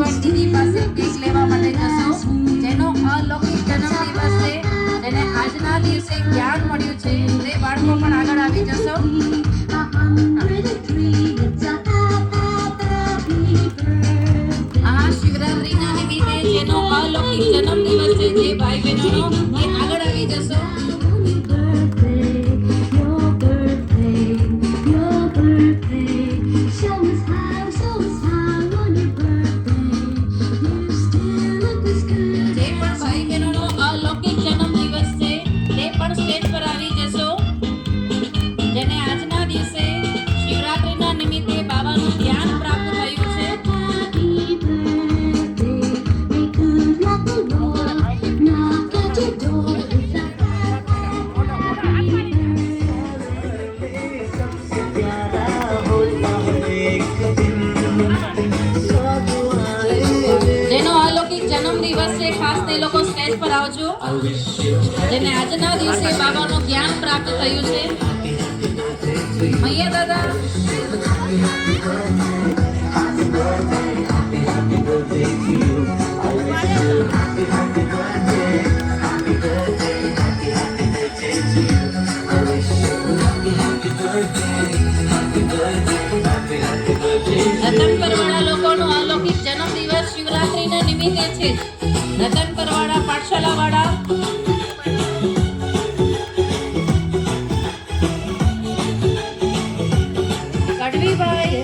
બેન દીદી પાસે કેક લેવા માટે જશો, જેનો અલૌકિક જન્મદિવસ છે, જેને આજના દિવસે જ્ઞાન મળ્યું છે, તે બાળકો પણ આગળ આવી જશો. આ શિવરાત્રીના નિમિત્તે જેનો અલૌકિક જન્મદિવસ છે, જે ભાઈ બહેનોનો, એ આગળ આવી જશો. ખાસ તે લોકો સ્ટેજ પર આવજો, જેને આજના દિવસે બાબાનું જ્ઞાન પ્રાપ્ત થયું છે. મૈયા દાદા રતન પરવાળા લોકોનો અલૌકિક જન્મદિવસ શિવરાત્રીના નિમિત્તે છે. રતન પરવાળા પાઠશાલા વાળા ગઢવીભાઈ,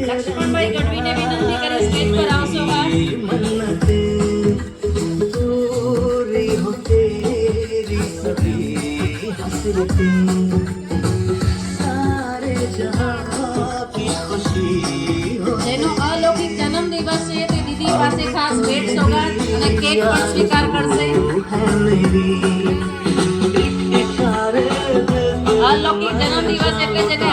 લક્ષ્મણભાઈ ગઢવીને વિનંતી કરી સ્ટેજ પર આવશો. જેનો અલૌકિક જન્મદિવસ છે, તે દીદી પાસે ખાસ ભેટ સોગાદ અને કેક પણ સ્વીકાર કરશે. અલૌકિક જન્મદિવસ એટલે જેને